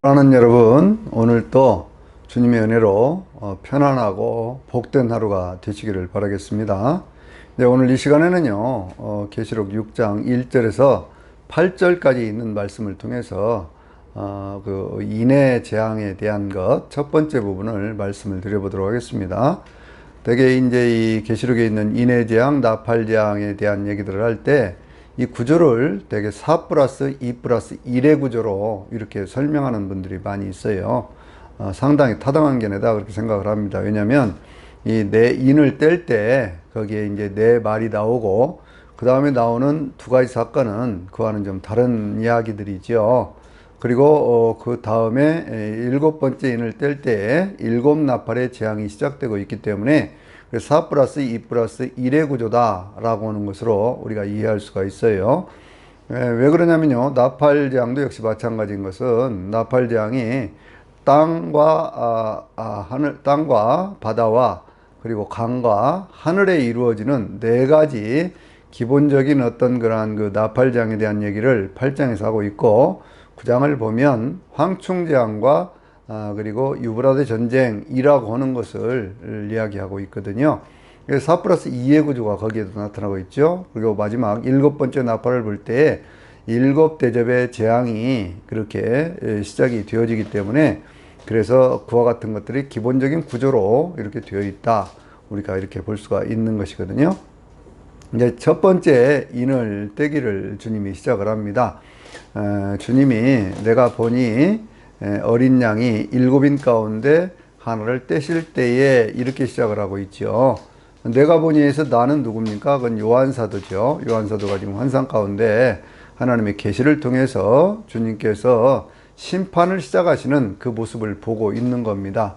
사랑하는 여러분, 오늘 또 주님의 은혜로 편안하고 복된 하루가 되시기를 바라겠습니다. 네, 오늘 이 시간에는요, 계시록 6장 1절에서 8절까지 있는 말씀을 통해서 그 인해 재앙에 대한 것 첫 번째 부분을 말씀을 드려보도록 하겠습니다. 대개 이제 이 계시록에 있는 인해 재앙, 나팔 재앙에 대한 얘기들을 할 때 이 구조를 되게 4 플러스 2 플러스 1의 구조로 이렇게 설명하는 분들이 많이 있어요. 상당히 타당한 견해다 그렇게 생각을 합니다. 왜냐하면 이 내 인을 뗄 때 거기에 이제 내 말이 나오고 그 다음에 나오는 두 가지 사건은 그와는 좀 다른 이야기들이죠. 그리고 그 다음에 일곱 번째 인을 뗄 때에 일곱 나팔의 재앙이 시작되고 있기 때문에 4 플러스 2 플러스 1의 구조다라고 하는 것으로 우리가 이해할 수가 있어요. 왜 그러냐면요, 나팔 재앙도 역시 마찬가지인 것은 나팔 재앙이 땅과 바다와 그리고 강과 하늘에 이루어지는 네 가지 기본적인 어떤 그러한 그 나팔 재앙에 대한 얘기를 8장에서 하고 있고, 9장을 보면 황충재앙과 그리고 유브라데 전쟁이라고 하는 것을 이야기하고 있거든요. 그래서 4 플러스 2의 구조가 거기에도 나타나고 있죠. 그리고 마지막 일곱 번째 나팔을 볼 때 일곱 대접의 재앙이 그렇게 시작이 되어지기 때문에, 그래서 그와 같은 것들이 기본적인 구조로 이렇게 되어 있다, 우리가 이렇게 볼 수가 있는 것이거든요. 이제 첫 번째 인을 떼기를 주님이 시작을 합니다. 주님이 내가 보니 어린 양이 일곱인 가운데 하나를 떼실 때에 이렇게 시작을 하고 있죠. 내가 보니에서 나는 누굽니까? 그건 요한사도죠. 요한사도가 지금 환상 가운데 하나님의 계시를 통해서 주님께서 심판을 시작하시는 그 모습을 보고 있는 겁니다.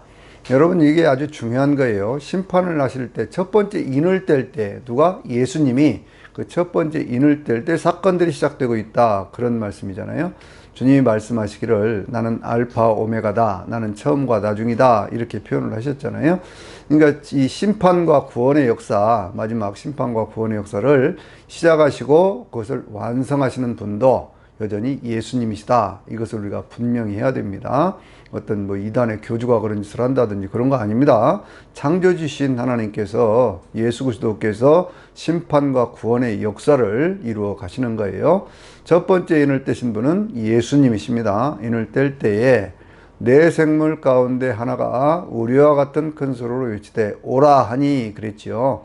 여러분, 이게 아주 중요한 거예요. 심판을 하실 때 첫 번째 인을 뗄 때 누가? 예수님이 그 첫 번째 인을 뗄 때 사건들이 시작되고 있다, 그런 말씀이잖아요. 주님이 말씀하시기를 나는 알파 오메가다, 나는 처음과 나중이다, 이렇게 표현을 하셨잖아요. 그러니까 이 심판과 구원의 역사, 마지막 심판과 구원의 역사를 시작하시고 그것을 완성하시는 분도 여전히 예수님이시다, 이것을 우리가 분명히 해야 됩니다. 어떤 뭐 이단의 교주가 그런 짓을 한다든지 그런 거 아닙니다. 창조주신 하나님께서, 예수 그리스도께서 심판과 구원의 역사를 이루어 가시는 거예요. 첫 번째 인을 떼신 분은 예수님이십니다. 인을 뗄 때에 네 생물 가운데 하나가 우리와 같은 큰 소리로 외치되 오라 하니 그랬지요.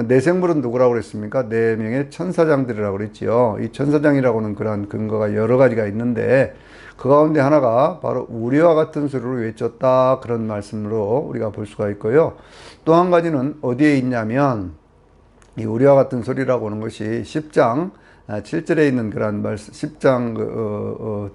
네 생물은 누구라고 그랬습니까? 네 명의 천사장들이라고 그랬지요. 이 천사장이라고는 그러한 근거가 여러 가지가 있는데 그 가운데 하나가 바로 우리와 같은 소리로 외쳤다, 그런 말씀으로 우리가 볼 수가 있고요. 또 한 가지는 어디에 있냐면 이 우리와 같은 소리라고 하는 것이 10장 7절에 있는 그런 말씀, 10장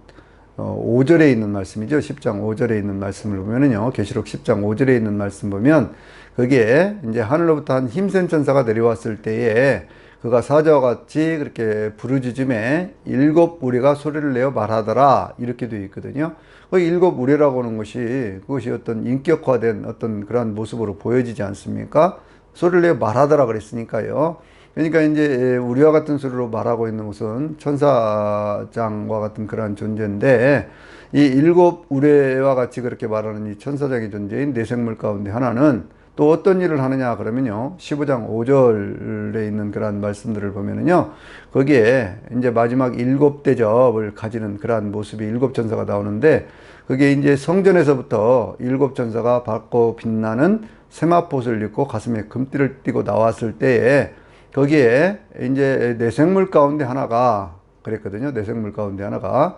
5절에 있는 말씀이죠. 10장 5절에 있는 말씀을 보면은요, 계시록 10장 5절에 있는 말씀 보면 거기에 이제 하늘로부터 한 힘센 천사가 내려왔을 때에 그가 사자와 같이 그렇게 부르짖음에 일곱 우리가 소리를 내어 말하더라, 이렇게 되어 있거든요. 그 일곱 우리라고 하는 것이 그것이 어떤 인격화된 어떤 그런 모습으로 보여지지 않습니까? 소리를 내어 말하더라 그랬으니까요. 그러니까 이제 우리와 같은 소리로 말하고 있는 것은 천사장과 같은 그런 존재인데, 이 일곱 우레와 같이 그렇게 말하는 이 천사장의 존재인 네 생물 가운데 하나는 또 어떤 일을 하느냐 그러면요, 15장 5절에 있는 그런 말씀들을 보면은요, 거기에 이제 마지막 일곱 대접을 가지는 그러한 모습이 일곱 천사가 나오는데, 그게 이제 성전에서부터 일곱 천사가 밝고 빛나는 세마포옷을 입고 가슴에 금띠를 띠고 나왔을 때에 거기에 이제 네 생물 가운데 하나가 그랬거든요. 네 생물 가운데 하나가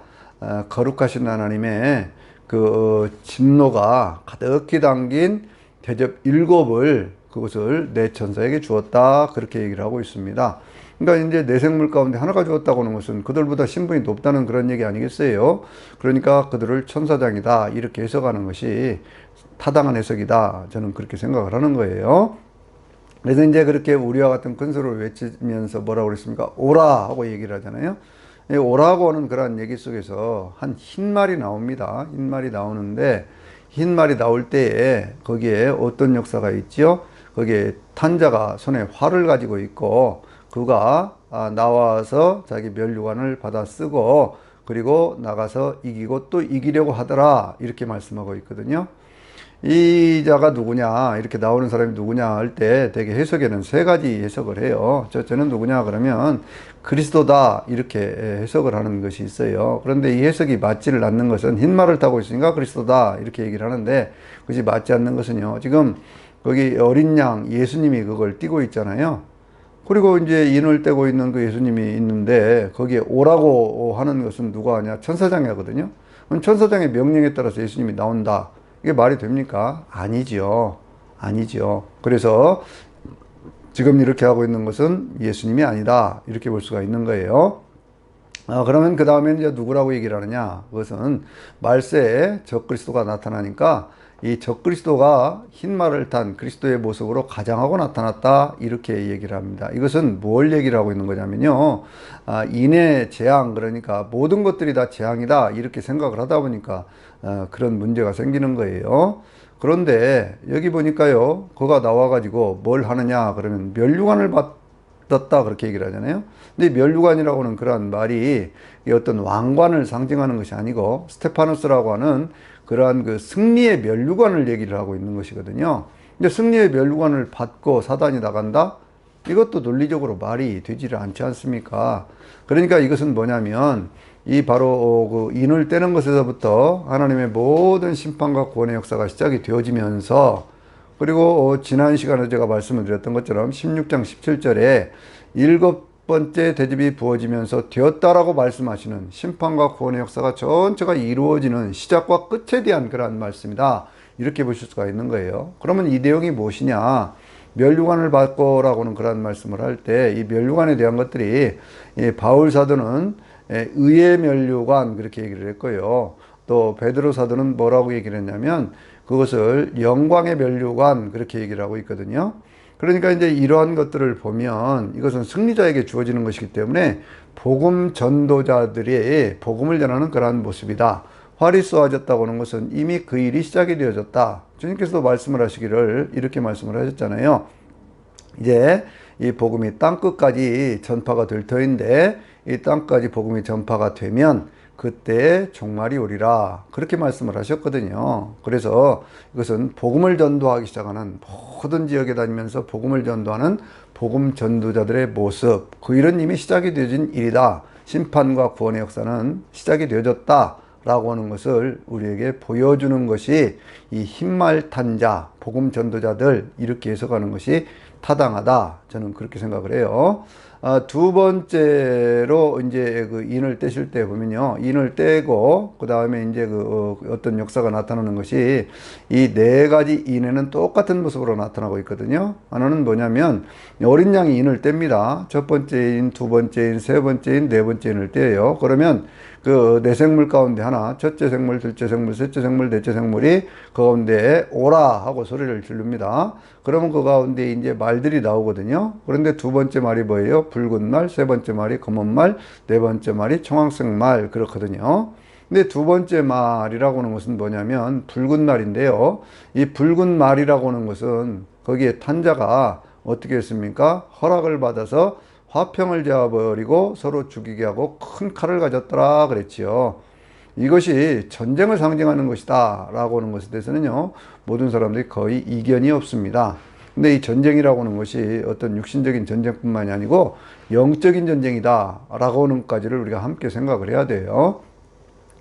거룩하신 하나님의 그 진노가 가득히 담긴 대접 일곱을, 그것을 네 천사에게 주었다, 그렇게 얘기를 하고 있습니다. 그러니까 이제 네 생물 가운데 하나가 주었다고 하는 것은 그들보다 신분이 높다는 그런 얘기 아니겠어요? 그러니까 그들을 천사장이다, 이렇게 해석하는 것이 타당한 해석이다, 저는 그렇게 생각을 하는 거예요. 그래서 이제 그렇게 우리와 같은 큰 소리를 외치면서 뭐라고 그랬습니까? 오라 하고 얘기를 하잖아요. 오라고 하는 그런 얘기 속에서 한 흰 말이 나옵니다. 흰 말이 나오는데, 흰 말이 나올 때에 거기에 어떤 역사가 있지요? 거기에 탄자가 손에 활을 가지고 있고 그가 나와서 자기 면류관을 받아 쓰고 그리고 나가서 이기고 또 이기려고 하더라. 이렇게 말씀하고 있거든요. 이 자가 누구냐, 이렇게 나오는 사람이 누구냐 할 때 되게 해석에는 세 가지 해석을 해요. 저는 누구냐 그러면 그리스도다 이렇게 해석을 하는 것이 있어요. 그런데 이 해석이 맞지를 않는 것은 흰 말을 타고 있으니까 그리스도다 이렇게 얘기를 하는데, 그것이 맞지 않는 것은요, 지금 거기 어린 양 예수님이 그걸 띠고 있잖아요. 그리고 이제 인을 떼고 있는 그 예수님이 있는데 거기에 오라고 하는 것은 누가 하냐? 천사장이 하거든요. 그럼 천사장의 명령에 따라서 예수님이 나온다. 이게 말이 됩니까? 아니지요. 아니지요. 그래서 지금 이렇게 하고 있는 것은 예수님이 아니다. 이렇게 볼 수가 있는 거예요. 그러면 그 다음에 이제 누구라고 얘기를 하느냐? 그것은 말세에 적그리스도가 나타나니까 이 적그리스도가 흰말을 탄 그리스도의 모습으로 가장하고 나타났다. 이렇게 얘기를 합니다. 이것은 뭘 얘기를 하고 있는 거냐면요. 인의 재앙, 그러니까 모든 것들이 다 재앙이다. 이렇게 생각을 하다 보니까 그런 문제가 생기는 거예요. 그런데 여기 보니까요. 그가 나와가지고 뭘 하느냐? 그러면 면류관을 받았다. 그렇게 얘기를 하잖아요. 근데 면류관이라고는 그러한 말이 어떤 왕관을 상징하는 것이 아니고 스테파노스라고 하는 그러한 그 승리의 면류관을 얘기를 하고 있는 것이거든요. 근데 승리의 면류관을 받고 사단이 나간다? 이것도 논리적으로 말이 되지를 않지 않습니까? 그러니까 이것은 뭐냐면 이 바로 그 인을 떼는 것에서부터 하나님의 모든 심판과 구원의 역사가 시작이 되어지면서, 그리고 지난 시간에 제가 말씀을 드렸던 것처럼 16장 17절에 일곱 번째 대접이 부어지면서 되었다라고 말씀하시는 심판과 구원의 역사가 전체가 이루어지는 시작과 끝에 대한 그러한 말씀이다. 이렇게 보실 수가 있는 거예요. 그러면 이 내용이 무엇이냐? 면류관을 받고라고는 그런 말씀을 할 때 이 면류관에 대한 것들이 바울 사도는 의의 면류관 그렇게 얘기를 했고요. 또 베드로 사도는 뭐라고 얘기를 했냐면 그것을 영광의 면류관 그렇게 얘기를 하고 있거든요. 그러니까 이제 이러한 것들을 보면 이것은 승리자에게 주어지는 것이기 때문에 복음 전도자들이 복음을 전하는 그러한 모습이다. 활이 쏘아졌다고 하는 것은 이미 그 일이 시작이 되어졌다. 주님께서도 말씀을 하시기를 이렇게 말씀을 하셨잖아요. 이제 이 복음이 땅끝까지 전파가 될 터인데 이 땅까지 복음이 전파가 되면 그때 종말이 오리라. 그렇게 말씀을 하셨거든요. 그래서 이것은 복음을 전도하기 시작하는 모든 지역에 다니면서 복음을 전도하는 복음 전도자들의 모습, 그 일은 이미 시작이 되어진 일이다. 심판과 구원의 역사는 시작이 되어졌다. 라고 하는 것을 우리에게 보여주는 것이 이 흰말 탄 자, 복음 전도자들 이렇게 해석하는 것이 타당하다. 저는 그렇게 생각을 해요. 두 번째로 이제 그 인을 떼실 때 보면요. 인을 떼고 그 다음에 이제 어떤 역사가 나타나는 것이 이 네 가지 인에는 똑같은 모습으로 나타나고 있거든요. 하나는 뭐냐면 어린 양이 인을 뗍니다. 첫 번째 인, 두 번째 인, 세 번째 인, 네 번째 인을 떼요. 그러면 그 네 생물 가운데 하나, 첫째 생물, 둘째 생물, 셋째 생물, 넷째 생물이 그 가운데 오라 하고 소리를 지릅니다. 그러면 그 가운데 이제 말들이 나오거든요. 그런데 두 번째 말이 뭐예요? 붉은 말, 세 번째 말이 검은 말, 네 번째 말이 청황색 말, 그렇거든요. 근데 두 번째 말이라고 하는 것은 뭐냐면 붉은 말인데요. 이 붉은 말이라고 하는 것은 거기에 탄자가 어떻게 했습니까? 허락을 받아서 화평을 재어버리고 서로 죽이게 하고 큰 칼을 가졌더라 그랬지요. 이것이 전쟁을 상징하는 것이다 라고 하는 것에 대해서는요, 모든 사람들이 거의 이견이 없습니다. 근데 이 전쟁이라고 하는 것이 어떤 육신적인 전쟁뿐만이 아니고 영적인 전쟁이다 라고 하는 것까지를 우리가 함께 생각을 해야 돼요.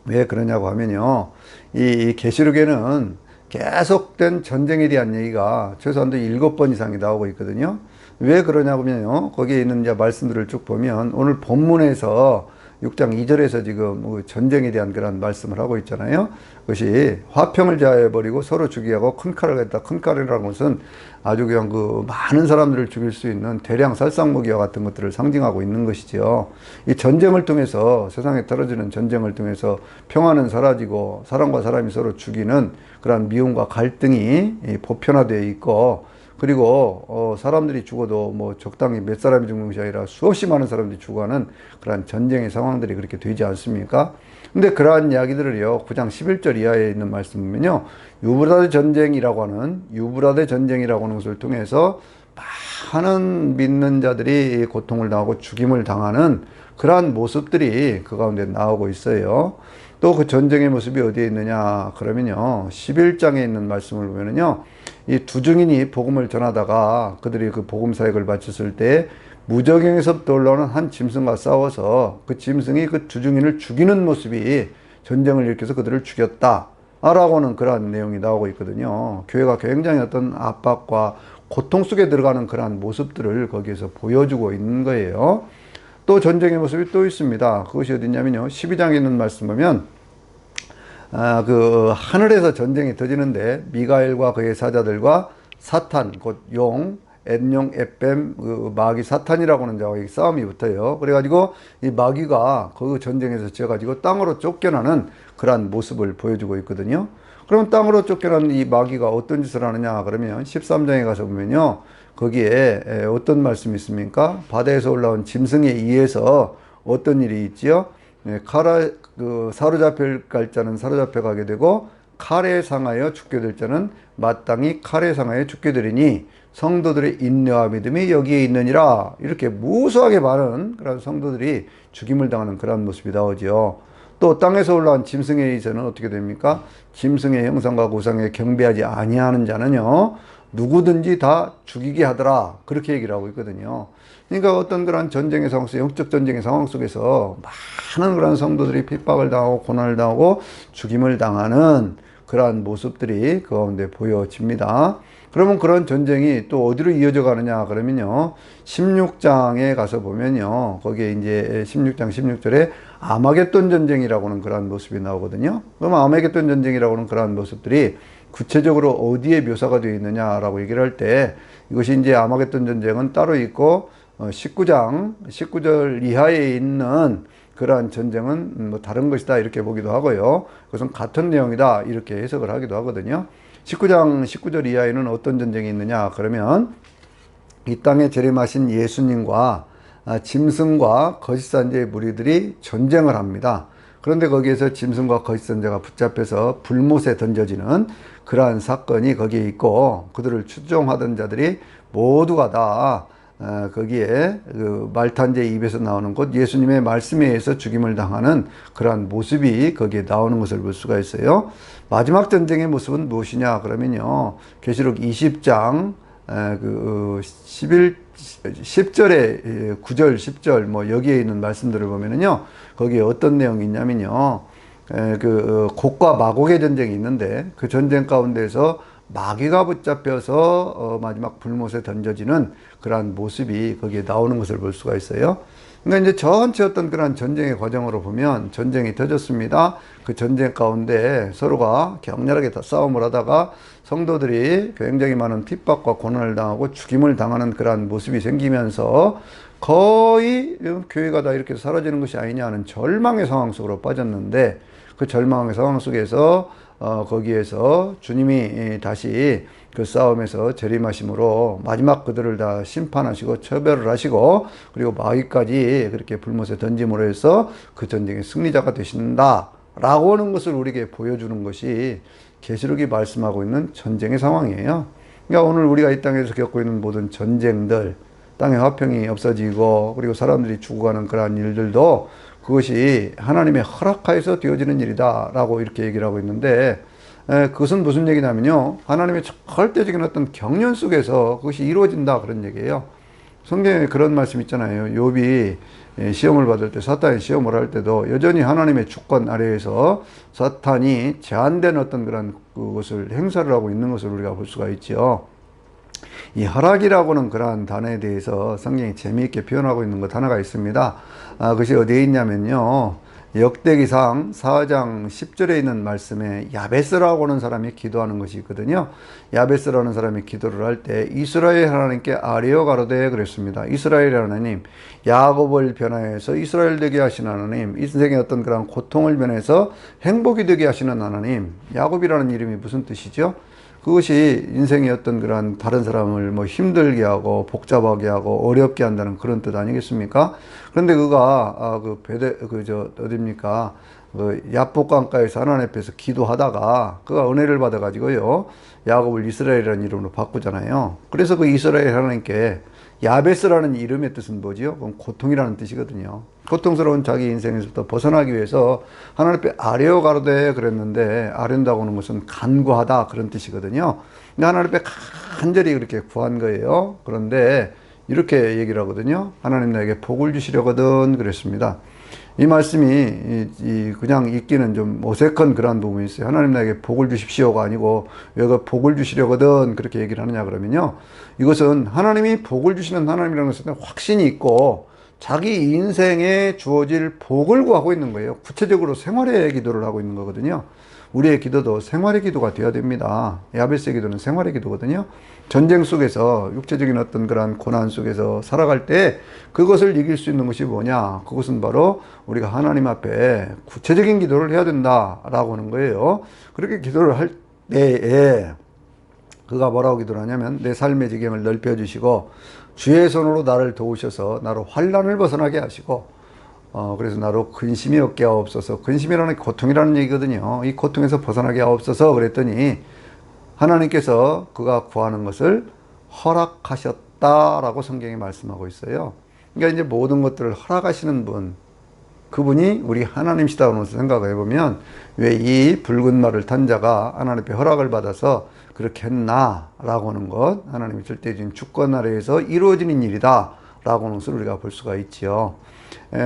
왜 그러냐고 하면요, 이 계시록에는 계속된 전쟁에 대한 얘기가 최소한도 7번 이상이 나오고 있거든요. 왜 그러냐고 하면요, 거기에 있는 이제 말씀들을 쭉 보면 오늘 본문에서 6장 2절에서 지금 전쟁에 대한 그런 말씀을 하고 있잖아요. 그것이 화평을 자해버리고 서로 죽이게 하고 큰 칼을 갖다, 큰 칼이라는 것은 아주 그냥 그 많은 사람들을 죽일 수 있는 대량 살상무기와 같은 것들을 상징하고 있는 것이죠. 이 전쟁을 통해서, 세상에 떨어지는 전쟁을 통해서 평화는 사라지고 사람과 사람이 서로 죽이는 그런 미움과 갈등이 보편화되어 있고, 그리고 사람들이 죽어도 뭐 적당히 몇 사람이 죽는 것이 아니라 수없이 많은 사람들이 죽어가는 그러한 전쟁의 상황들이 그렇게 되지 않습니까? 근데 그러한 이야기들을요, 9장 11절 이하에 있는 말씀 보면요, 유브라데 전쟁이라고 하는 것을 통해서 많은 믿는 자들이 고통을 당하고 죽임을 당하는 그러한 모습들이 그 가운데 나오고 있어요. 또 그 전쟁의 모습이 어디에 있느냐 그러면요, 11장에 있는 말씀을 보면은요, 이 두 증인이 복음을 전하다가 그들이 그 복음 사역을 마쳤을 때 무저갱에서부터 올라오는 한 짐승과 싸워서 그 짐승이 그 두 증인을 죽이는 모습이 전쟁을 일으켜서 그들을 죽였다 라고는 그러한 내용이 나오고 있거든요. 교회가 굉장히 어떤 압박과 고통 속에 들어가는 그러한 모습들을 거기에서 보여주고 있는 거예요. 또 전쟁의 모습이 또 있습니다. 그것이 어디냐면요, 12장에 있는 말씀 보면 그 하늘에서 전쟁이 터지는데 미가엘과 그의 사자들과 사탄 곧 용, 엔용, 에뱀, 그 마귀 사탄이라고 하는 자와 싸움이 붙어요. 그래가지고 이 마귀가 그 전쟁에서 져가지고 땅으로 쫓겨나는 그러한 모습을 보여주고 있거든요. 그러면 땅으로 쫓겨나는 이 마귀가 어떤 짓을 하느냐 그러면 13장에 가서 보면요, 거기에 어떤 말씀이 있습니까? 바다에서 올라온 짐승에 의해서 어떤 일이 있지요? 사로잡힐 갈 자는 사로잡혀 가게 되고 칼에 상하여 죽게 될 자는 마땅히 칼에 상하여 죽게 되리니 성도들의 인내와 믿음이 여기에 있느니라. 이렇게 무수하게 많은 그런 성도들이 죽임을 당하는 그런 모습이 나오죠. 또 땅에서 올라온 짐승에 의해서는 어떻게 됩니까? 짐승의 형상과 우상에 경배하지 아니하는 자는요, 누구든지 다 죽이게 하더라. 그렇게 얘기를 하고 있거든요. 그러니까 어떤 그런 전쟁의 상황 속에서, 영적 전쟁의 상황 속에서 많은 그런 성도들이 핍박을 당하고 고난을 당하고 죽임을 당하는 그러한 모습들이 그 가운데 보여집니다. 그러면 그런 전쟁이 또 어디로 이어져 가느냐 그러면요, 16장에 가서 보면요, 거기에 이제 16장 16절에 아마겟돈 전쟁이라고 하는 그러한 모습이 나오거든요. 그럼 아마겟돈 전쟁이라고 하는 그러한 모습들이 구체적으로 어디에 묘사가 되어 있느냐라고 얘기를 할 때, 이것이 이제 아마겟돈 전쟁은 따로 있고 19절 이하에 있는 그러한 전쟁은 뭐 다른 것이다 이렇게 보기도 하고요. 그것은 같은 내용이다 이렇게 해석을 하기도 하거든요. 19장 19절 이하에는 어떤 전쟁이 있느냐 그러면 이 땅에 재림하신 예수님과 짐승과 거짓 선지자의 무리들이 전쟁을 합니다. 그런데 거기에서 짐승과 거짓 선지자가 붙잡혀서 불못에 던져지는 그러한 사건이 거기에 있고, 그들을 추종하던 자들이 모두가 다 거기에 그 말탄제 입에서 나오는 곧 예수님의 말씀에 의해서 죽임을 당하는 그러한 모습이 거기에 나오는 것을 볼 수가 있어요. 마지막 전쟁의 모습은 무엇이냐 그러면요, 계시록 20장 그 10절에 9절 10절 뭐 여기에 있는 말씀들을 보면은요, 거기에 어떤 내용이 있냐면요, 곡과 마곡의 전쟁이 있는데 그 전쟁 가운데서 마귀가 붙잡혀서 마지막 불못에 던져지는 그러한 모습이 거기에 나오는 것을 볼 수가 있어요. 그러니까 이제 전체 어떤 그런 전쟁의 과정으로 보면 전쟁이 터졌습니다. 그 전쟁 가운데 서로가 격렬하게 다 싸움을 하다가 성도들이 굉장히 많은 핍박과 고난을 당하고 죽임을 당하는 그러한 모습이 생기면서 거의 교회가 다 이렇게 사라지는 것이 아니냐 하는 절망의 상황 속으로 빠졌는데, 그 절망의 상황 속에서 거기에서 주님이 다시 그 싸움에서 재림하심으로 마지막 그들을 다 심판하시고 처벌을 하시고, 그리고 마귀까지 그렇게 불못에 던짐으로 해서 그 전쟁의 승리자가 되신다 라고 하는 것을 우리에게 보여주는 것이 계시록이 말씀하고 있는 전쟁의 상황이에요. 그러니까 오늘 우리가 이 땅에서 겪고 있는 모든 전쟁들, 땅의 화평이 없어지고 그리고 사람들이 죽어가는 그러한 일들도 그것이 하나님의 허락하에서 되어지는 일이다 라고 이렇게 얘기를 하고 있는데, 그것은 무슨 얘기냐면요, 하나님의 절대적인 어떤 경륜 속에서 그것이 이루어진다 그런 얘기예요. 성경에 그런 말씀 있잖아요. 욥이 시험을 받을 때, 사탄이 시험을 할 때도 여전히 하나님의 주권 아래에서 사탄이 제한된 어떤 그런 그것을 행사를 하고 있는 것을 우리가 볼 수가 있죠. 이 허락이라고는 그러한 단어에 대해서 성경이 재미있게 표현하고 있는 것 하나가 있습니다. 그것이 어디에 있냐면요, 역대기상 4장 10절에 있는 말씀에 야베스라고 하는 사람이 기도하는 것이 있거든요. 야베스라는 사람이 기도를 할 때 이스라엘 하나님께 아뢰어 가로되 그랬습니다. 이스라엘 하나님, 야곱을 변화해서 이스라엘 되게 하시는 하나님, 인생의 어떤 그런 고통을 변해서 행복이 되게 하시는 하나님. 야곱이라는 이름이 무슨 뜻이죠? 그것이 인생의 어떤 그런 다른 사람을 뭐 힘들게 하고 복잡하게 하고 어렵게 한다는 그런 뜻 아니겠습니까? 그런데 그가 어딥니까? 야복강가에서 하나님 앞에서 기도하다가 그가 은혜를 받아가지고요, 야곱을 이스라엘이라는 이름으로 바꾸잖아요. 그래서 그 이스라엘 하나님께 야베스라는 이름의 뜻은 뭐지요? 그럼 고통이라는 뜻이거든요. 고통스러운 자기 인생에서부터 벗어나기 위해서 하나님 앞에 아뢰어 가로되 그랬는데, 아뢰다고 하는 것은 간구하다 그런 뜻이거든요. 근데 하나님 앞에 간절히 그렇게 구한 거예요. 그런데 이렇게 얘기를 하거든요. 하나님 나에게 복을 주시려거든 그랬습니다. 이 말씀이 그냥 읽기는 좀 어색한 그런 부분이 있어요. 하나님 나에게 복을 주십시오가 아니고 왜 그 복을 주시려거든 그렇게 얘기를 하느냐 그러면요, 이것은 하나님이 복을 주시는 하나님이라는 것은 확신이 있고 자기 인생에 주어질 복을 구하고 있는 거예요. 구체적으로 생활의 기도를 하고 있는 거거든요. 우리의 기도도 생활의 기도가 되어야 됩니다. 야베스의 기도는 생활의 기도거든요. 전쟁 속에서 육체적인 어떤 그런 고난 속에서 살아갈 때 그것을 이길 수 있는 것이 뭐냐? 그것은 바로 우리가 하나님 앞에 구체적인 기도를 해야 된다라고 하는 거예요. 그렇게 기도를 할 때에 그가 뭐라고 기도를 하냐면, 내 삶의 지경을 넓혀주시고 주의 손으로 나를 도우셔서 나로 환난을 벗어나게 하시고, 그래서 나로 근심이 없게 하옵소서. 근심이라는 고통이라는 얘기거든요. 이 고통에서 벗어나게 하옵소서 그랬더니 하나님께서 그가 구하는 것을 허락하셨다라고 성경이 말씀하고 있어요. 그러니까 이제 모든 것들을 허락하시는 분, 그분이 우리 하나님이시다고 생각을 해보면, 왜 이 붉은 말을 탄 자가 하나님 앞에 허락을 받아서 그렇게 했나 라고 하는 것, 하나님의 절대적인 주권 아래에서 이루어지는 일이다 라고 하는 것을 우리가 볼 수가 있지요.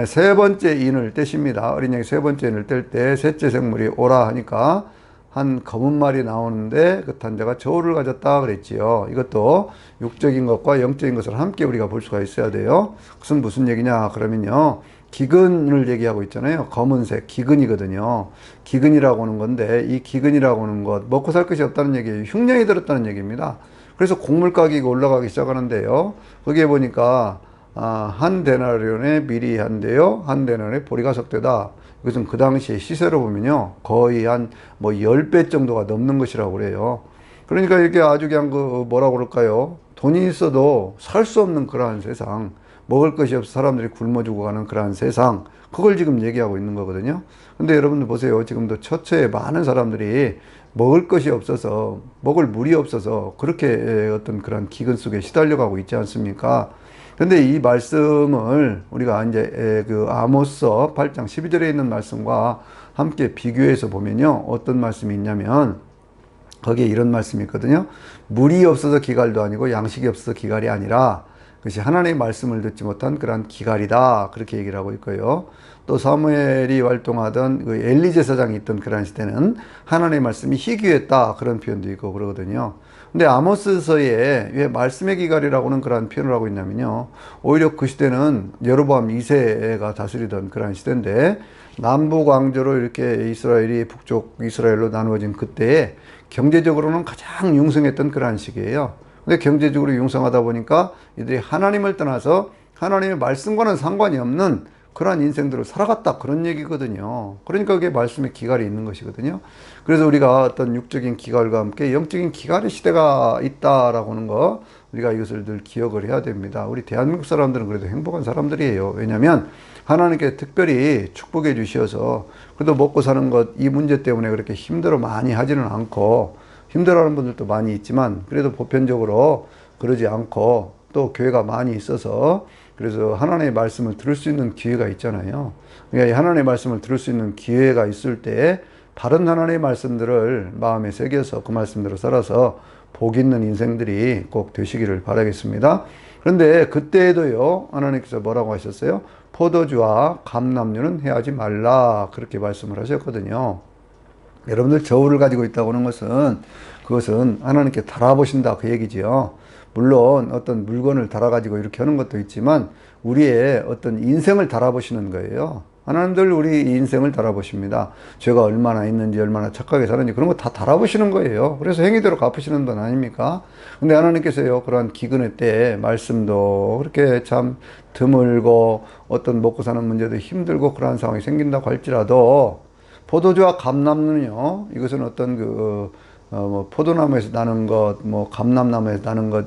세 번째 인을 떼십니다. 어린 양이 세 번째 인을 뗄 때 셋째 생물이 오라 하니까 한 검은 말이 나오는데 그 탄자가 저울을 가졌다 그랬지요. 이것도 육적인 것과 영적인 것을 함께 우리가 볼 수가 있어야 돼요. 그것은 무슨 얘기냐 그러면요, 기근을 얘기하고 있잖아요. 검은색 기근이거든요. 기근이라고 하는 건데, 이 기근이라고 하는 것, 먹고 살 것이 없다는 얘기예요. 흉년이 들었다는 얘기입니다. 그래서 곡물 가격이 올라가기 시작하는데요, 거기에 보니까 한 데나리온에 밀이 한대요, 한 데나리온에 보리가 석대다. 이것은 그 당시에 시세로 보면요, 거의 한 뭐 10배 정도가 넘는 것이라고 그래요. 그러니까 이렇게 아주 그냥 뭐라고 그럴까요? 돈이 있어도 살 수 없는 그러한 세상, 먹을 것이 없어 사람들이 굶어 죽어가는 그러한 세상, 그걸 지금 얘기하고 있는 거거든요. 근데 여러분들 보세요. 지금도 처처에 많은 사람들이 먹을 것이 없어서, 먹을 물이 없어서 그렇게 어떤 그런 기근 속에 시달려가고 있지 않습니까? 근데 이 말씀을 우리가 이제 그 아모스서 8장 12절에 있는 말씀과 함께 비교해서 보면요, 어떤 말씀이 있냐면 거기에 이런 말씀이 있거든요. 물이 없어서 기갈도 아니고 양식이 없어서 기갈이 아니라 그것이 하나님의 말씀을 듣지 못한 그러한 기갈이다, 그렇게 얘기를 하고 있고요. 또 사무엘이 활동하던 그 엘리 제사장이 있던 그러한 시대는 하나님의 말씀이 희귀했다, 그런 표현도 있고 그러거든요. 근데 아모스서에 왜 말씀의 기갈이라고는 그런 표현을 하고 있냐면요, 오히려 그 시대는 여로보암 2세가 다스리던 그런 시대인데, 남북 왕조로 이렇게 이스라엘이 북쪽 이스라엘로 나누어진 그때에 경제적으로는 가장 융성했던 그러한 시기예요. 근데 경제적으로 융성하다 보니까 이들이 하나님을 떠나서 하나님의 말씀과는 상관이 없는 그러한 인생들을 살아갔다, 그런 얘기거든요. 그러니까 그게 말씀의 기갈이 있는 것이거든요. 그래서 우리가 어떤 육적인 기갈과 함께 영적인 기갈의 시대가 있다라고 하는 거, 우리가 이것을 늘 기억을 해야 됩니다. 우리 대한민국 사람들은 그래도 행복한 사람들이에요. 왜냐하면 하나님께 특별히 축복해 주셔서 그래도 먹고 사는 것, 이 문제 때문에 그렇게 힘들어 많이 하지는 않고, 힘들어하는 분들도 많이 있지만 그래도 보편적으로 그러지 않고, 또 교회가 많이 있어서 그래서 하나님의 말씀을 들을 수 있는 기회가 있잖아요. 그러니까 하나님의 말씀을 들을 수 있는 기회가 있을 때 바른 하나님의 말씀들을 마음에 새겨서 그 말씀대로 살아서 복 있는 인생들이 꼭 되시기를 바라겠습니다. 그런데 그때에도요, 하나님께서 뭐라고 하셨어요? 포도주와 감람류는 해하지 말라, 그렇게 말씀을 하셨거든요. 여러분들 저울을 가지고 있다고 하는 것은, 그것은 하나님께 달아보신다, 그 얘기지요. 물론 어떤 물건을 달아가지고 이렇게 하는 것도 있지만 우리의 어떤 인생을 달아보시는 거예요. 하나님들 우리 인생을 달아보십니다. 죄가 얼마나 있는지, 얼마나 착하게 사는지, 그런 거 다 달아보시는 거예요. 그래서 행위대로 갚으시는 분 아닙니까? 근데 하나님께서요, 그러한 기근의 때에 말씀도 그렇게 참 드물고 어떤 먹고 사는 문제도 힘들고 그러한 상황이 생긴다고 할지라도, 포도주와 감람류는요, 이것은 어떤 뭐 포도나무에서 나는 것, 뭐 감람나무에서 나는 것,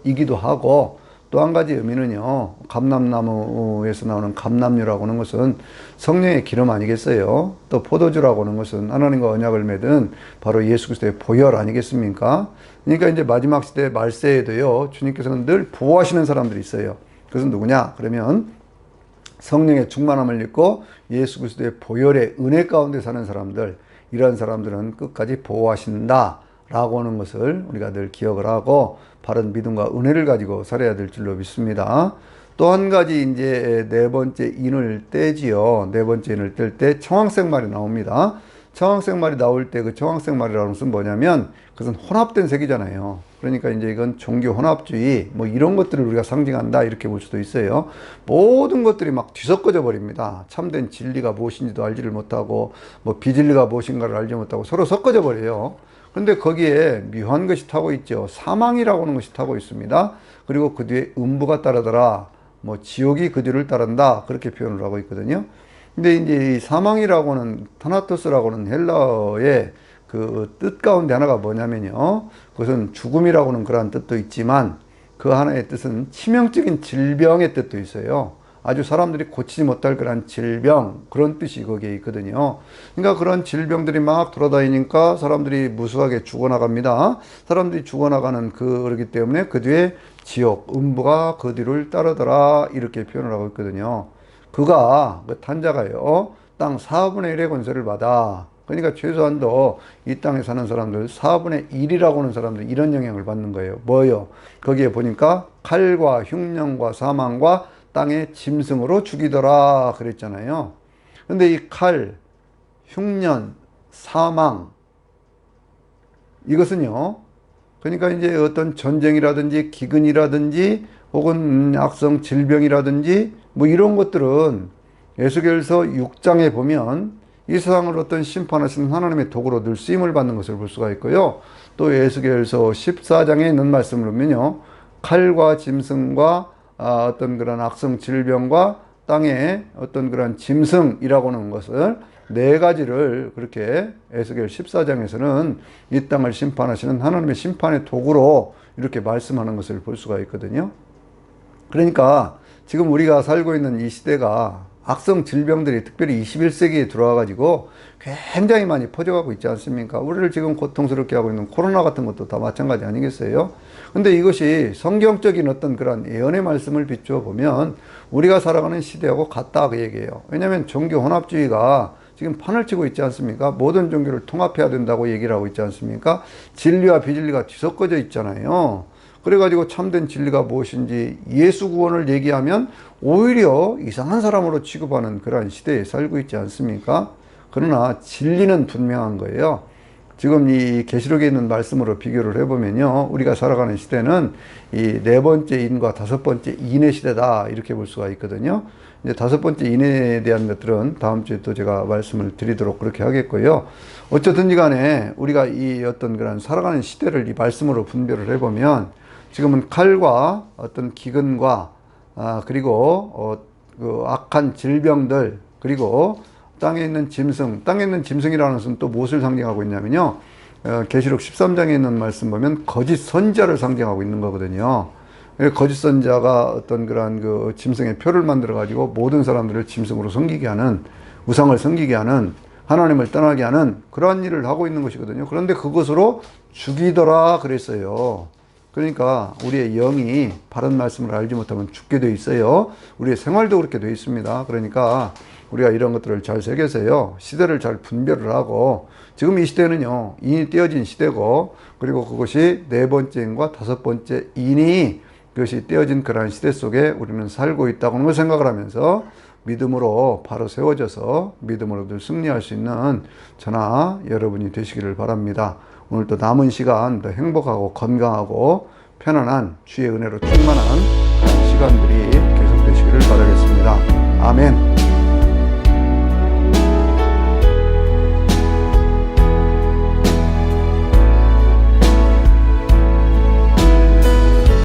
이기도 하고, 또 한 가지 의미는요, 감람나무에서 나오는 감람류라고 하는 것은 성령의 기름 아니겠어요? 또 포도주라고 하는 것은 하나님과 언약을 맺은 바로 예수 그리스도의 보혈 아니겠습니까? 그러니까 이제 마지막 시대 말세에도요, 주님께서는 늘 보호하시는 사람들이 있어요. 그것은 누구냐? 그러면 성령의 충만함을 입고 예수 그리스도의 보혈의 은혜 가운데 사는 사람들, 이런 사람들은 끝까지 보호하신다 라고 하는 것을 우리가 늘 기억을 하고 바른 믿음과 은혜를 가지고 살아야 될 줄로 믿습니다. 또 한 가지 이제 네 번째 인을 떼지요. 네 번째 인을 뗄 때 청황색 말이 나옵니다. 청황색 말이 나올 때 그 청황색 말이라는 것은 뭐냐면 그것은 혼합된 색이잖아요. 그러니까 이제 이건 종교 혼합주의 뭐 이런 것들을 우리가 상징한다 이렇게 볼 수도 있어요. 모든 것들이 막 뒤섞어져 버립니다. 참된 진리가 무엇인지도 알지를 못하고 뭐 비진리가 무엇인가를 알지 못하고 서로 섞어져 버려요. 근데 거기에 묘한 것이 타고 있죠. 사망이라고 하는 것이 타고 있습니다. 그리고 그 뒤에 음부가 따르더라. 뭐 지옥이 그 뒤를 따른다. 그렇게 표현을 하고 있거든요. 근데 이제 이 사망이라고 하는 타나토스라고 하는 헬라어의 그 뜻 가운데 하나가 뭐냐면요. 그것은 죽음이라고 하는 그러한 뜻도 있지만 그 하나의 뜻은 치명적인 질병의 뜻도 있어요. 아주 사람들이 고치지 못할 그런 질병, 그런 뜻이 거기에 있거든요. 그러니까 그런 질병들이 막 돌아다니니까 사람들이 무수하게 죽어나갑니다. 사람들이 죽어나가는 그러기 때문에 그 뒤에 지옥, 음부가 그 뒤를 따르더라 이렇게 표현을 하고 있거든요. 그가, 그 탄자가요, 땅 4분의 1의 권세를 받아. 그러니까 최소한도 이 땅에 사는 사람들 4분의 1이라고 하는 사람들 이런 영향을 받는 거예요. 뭐요? 거기에 보니까 칼과 흉년과 사망과 땅의 짐승으로 죽이더라 그랬잖아요. 근데 이 칼, 흉년, 사망 이것은요, 그러니까 이제 어떤 전쟁이라든지 기근이라든지 혹은 악성 질병이라든지 뭐 이런 것들은 에스겔서 6장에 보면 이 세상을 어떤 심판하시는 하나님의 도구로 늘 쓰임을 받는 것을 볼 수가 있고요. 또 에스겔서 14장에 있는 말씀을 보면요, 칼과 짐승과 어떤 그런 악성 질병과 땅에 어떤 그런 짐승이라고 하는 것을 네 가지를 그렇게 에스겔 14장에서는 이 땅을 심판하시는 하나님의 심판의 도구로 이렇게 말씀하는 것을 볼 수가 있거든요. 그러니까 지금 우리가 살고 있는 이 시대가 악성 질병들이 특별히 21세기에 들어와 가지고 굉장히 많이 퍼져가고 있지 않습니까? 우리를 지금 고통스럽게 하고 있는 코로나 같은 것도 다 마찬가지 아니겠어요? 근데 이것이 성경적인 어떤 그런 예언의 말씀을 비추어 보면 우리가 살아가는 시대하고 같다 그 얘기예요. 왜냐하면 종교 혼합주의가 지금 판을 치고 있지 않습니까? 모든 종교를 통합해야 된다고 얘기를 하고 있지 않습니까? 진리와 비진리가 뒤섞어져 있잖아요. 그래가지고 참된 진리가 무엇인지 예수 구원을 얘기하면 오히려 이상한 사람으로 취급하는 그런 시대에 살고 있지 않습니까? 그러나 진리는 분명한 거예요. 지금 이 계시록에 있는 말씀으로 비교를 해보면요, 우리가 살아가는 시대는 이 네 번째 인과 다섯 번째 인의 시대다 이렇게 볼 수가 있거든요. 이제 다섯 번째 인에 대한 것들은 다음 주에 또 제가 말씀을 드리도록 그렇게 하겠고요. 어쨌든지 간에 우리가 이 어떤 그런 살아가는 시대를 이 말씀으로 분별을 해보면 지금은 칼과 어떤 기근과 그리고 그 악한 질병들, 그리고 땅에 있는 짐승, 땅에 있는 짐승이라는 것은 또 무엇을 상징하고 있냐면요, 계시록 13장에 있는 말씀 보면 거짓 선지자를 상징하고 있는 거거든요. 거짓 선지자가 어떤 그런 그 짐승의 표를 만들어 가지고 모든 사람들을 짐승으로 섬기게 하는, 우상을 섬기게 하는, 하나님을 떠나게 하는 그러한 일을 하고 있는 것이거든요. 그런데 그것으로 죽이더라 그랬어요. 그러니까 우리의 영이 바른 말씀을 알지 못하면 죽게 돼 있어요. 우리의 생활도 그렇게 돼 있습니다. 그러니까 우리가 이런 것들을 잘 새겨서요, 시대를 잘 분별을 하고, 지금 이 시대는요, 인이 떼어진 시대고, 그리고 그것이 네 번째 인과 다섯 번째 인이 그것이 떼어진 그러한 시대 속에 우리는 살고 있다고 하는 걸 생각을 하면서 믿음으로 바로 세워져서 믿음으로 늘 승리할 수 있는 저나 여러분이 되시기를 바랍니다. 오늘 또 남은 시간 더 행복하고 건강하고 편안한 주의 은혜로 충만한 그런 시간들이 계속되시기를 바라겠습니다. 아멘.